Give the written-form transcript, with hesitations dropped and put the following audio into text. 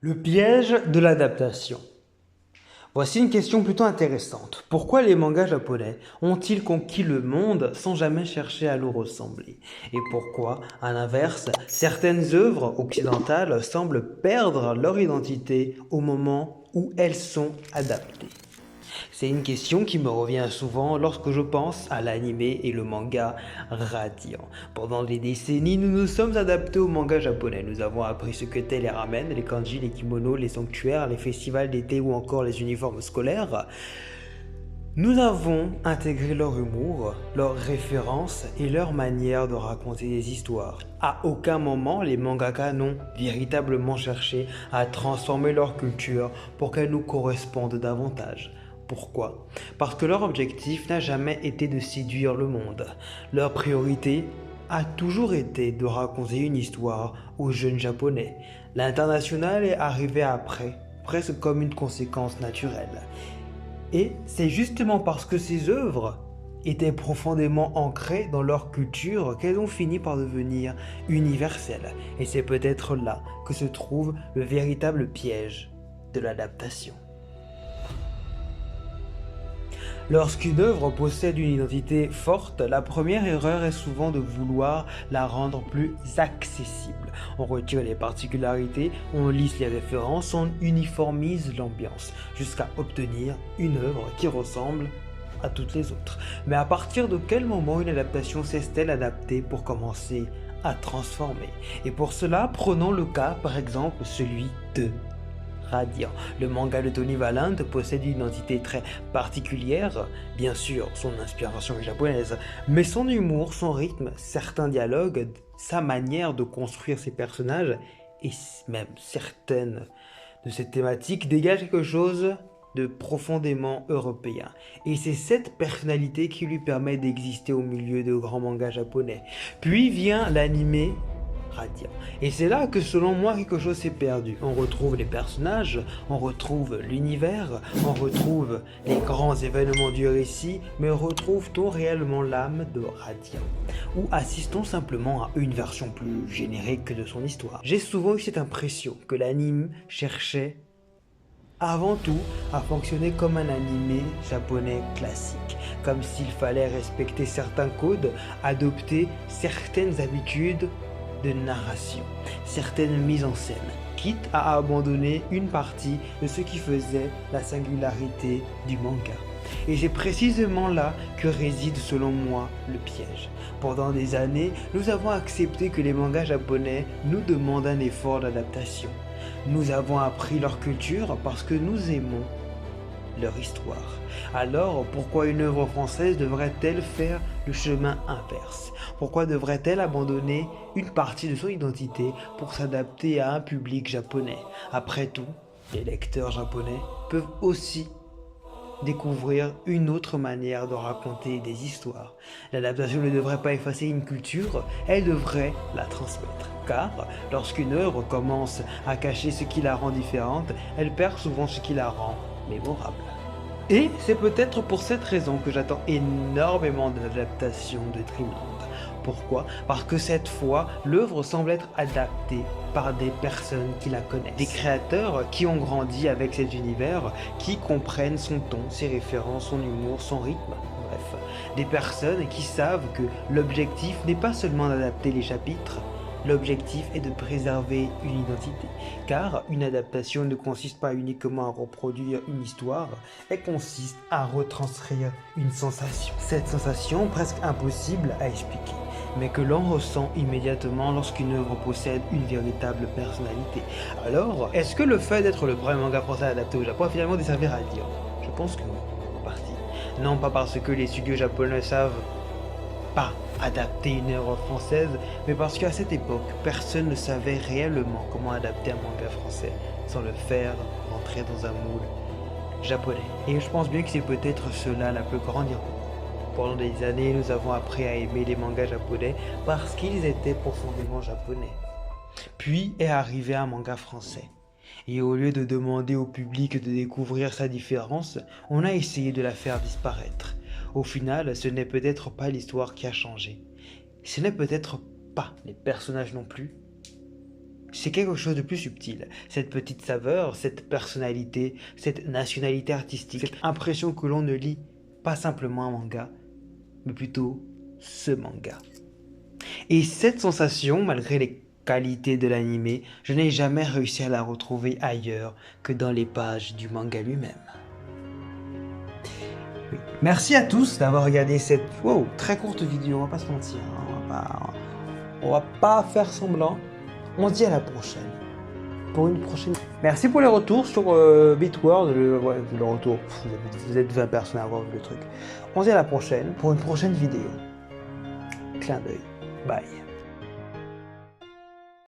Le piège de l'adaptation. Voici une question plutôt intéressante. Pourquoi les mangas japonais ont-ils conquis le monde sans jamais chercher à nous ressembler? Et pourquoi, à l'inverse, certaines œuvres occidentales semblent perdre leur identité au moment où elles sont adaptées? C'est une question qui me revient souvent lorsque je pense à l'anime et le manga Radiant. Pendant des décennies, nous nous sommes adaptés au manga japonais. Nous avons appris ce qu'étaient les ramen, les kanji, les kimonos, les sanctuaires, les festivals d'été ou encore les uniformes scolaires. Nous avons intégré leur humour, leurs références et leur manière de raconter des histoires. À aucun moment, les mangaka n'ont véritablement cherché à transformer leur culture pour qu'elle nous corresponde davantage. Pourquoi? Parce que leur objectif n'a jamais été de séduire le monde. Leur priorité a toujours été de raconter une histoire aux jeunes japonais. L'international est arrivé après, presque comme une conséquence naturelle. Et c'est justement parce que ces œuvres étaient profondément ancrées dans leur culture qu'elles ont fini par devenir universelles. Et c'est peut-être là que se trouve le véritable piège de l'adaptation. Lorsqu'une œuvre possède une identité forte, la première erreur est souvent de vouloir la rendre plus accessible. On retire les particularités, on lisse les références, on uniformise l'ambiance, jusqu'à obtenir une œuvre qui ressemble à toutes les autres. Mais à partir de quel moment une adaptation cesse-t-elle adaptée pour commencer à transformer? Et pour cela, prenons le cas, par exemple, celui de Radiant. Le manga de Tony Valente possède une identité très particulière, bien sûr son inspiration est japonaise, mais son humour, son rythme, certains dialogues, sa manière de construire ses personnages et même certaines de ses thématiques dégagent quelque chose de profondément européen. Et c'est cette personnalité qui lui permet d'exister au milieu de grands mangas japonais. Puis vient l'anime Radiant. Et c'est là que selon moi quelque chose s'est perdu. On retrouve les personnages, on retrouve l'univers, on retrouve les grands événements du récit, mais retrouve-t-on réellement l'âme de Radiant? Ou assistons simplement à une version plus générique de son histoire? J'ai souvent eu cette impression que l'anime cherchait avant tout à fonctionner comme un animé japonais classique, comme s'il fallait respecter certains codes, adopter certaines habitudes de narration, certaines mises en scène, quitte à abandonner une partie de ce qui faisait la singularité du manga. Et c'est précisément là que réside selon moi le piège. Pendant des années, nous avons accepté que les mangas japonais nous demandent un effort d'adaptation. Nous avons appris leur culture parce que nous aimons leur histoire. Alors, pourquoi une œuvre française devrait-elle faire le chemin inverse? Pourquoi devrait-elle abandonner une partie de son identité pour s'adapter à un public japonais? Après tout, les lecteurs japonais peuvent aussi découvrir une autre manière de raconter des histoires. L'adaptation ne devrait pas effacer une culture, elle devrait la transmettre. Car lorsqu'une œuvre commence à cacher ce qui la rend différente, elle perd souvent ce qui la rend mémorable. Et c'est peut-être pour cette raison que j'attends énormément de l'adaptation de Dreamland. Pourquoi? Parce que cette fois, l'œuvre semble être adaptée par des personnes qui la connaissent. Des créateurs qui ont grandi avec cet univers, qui comprennent son ton, ses références, son humour, son rythme. Bref, des personnes qui savent que l'objectif n'est pas seulement d'adapter les chapitres, l'objectif est de préserver une identité, car une adaptation ne consiste pas uniquement à reproduire une histoire, elle consiste à retranscrire une sensation. Cette sensation presque impossible à expliquer, mais que l'on ressent immédiatement lorsqu'une œuvre possède une véritable personnalité. Alors, est-ce que le fait d'être le premier manga français adapté au Japon a finalement desservi à dire? Je pense que oui, en partie. Non pas parce que les studios japonais savent pas adapter une œuvre française, mais parce qu'à cette époque, personne ne savait réellement comment adapter un manga français sans le faire rentrer dans un moule japonais. Et je pense bien que c'est peut-être cela la plus grande ironie. Pendant des années, nous avons appris à aimer les mangas japonais parce qu'ils étaient profondément japonais. Puis est arrivé un manga français. Et au lieu de demander au public de découvrir sa différence, on a essayé de la faire disparaître. Au final, ce n'est peut-être pas l'histoire qui a changé. Ce n'est peut-être pas les personnages non plus. c'est quelque chose de plus subtil. Cette petite saveur, cette personnalité, cette nationalité artistique, cette impression que l'on ne lit pas simplement un manga, mais plutôt ce manga. Et cette sensation, malgré les qualités de l'anime, je n'ai jamais réussi à la retrouver ailleurs que dans les pages du manga lui-même. Oui. Merci à tous d'avoir regardé cette très courte vidéo, on va pas se mentir, hein, on va pas faire semblant. On se dit à la prochaine. Pour une prochaine. Merci pour les retours sur Bitworld, le retour. Vous êtes 20 personnes à avoir vu le truc. On se dit à la prochaine pour une prochaine vidéo. Clin d'œil. Bye.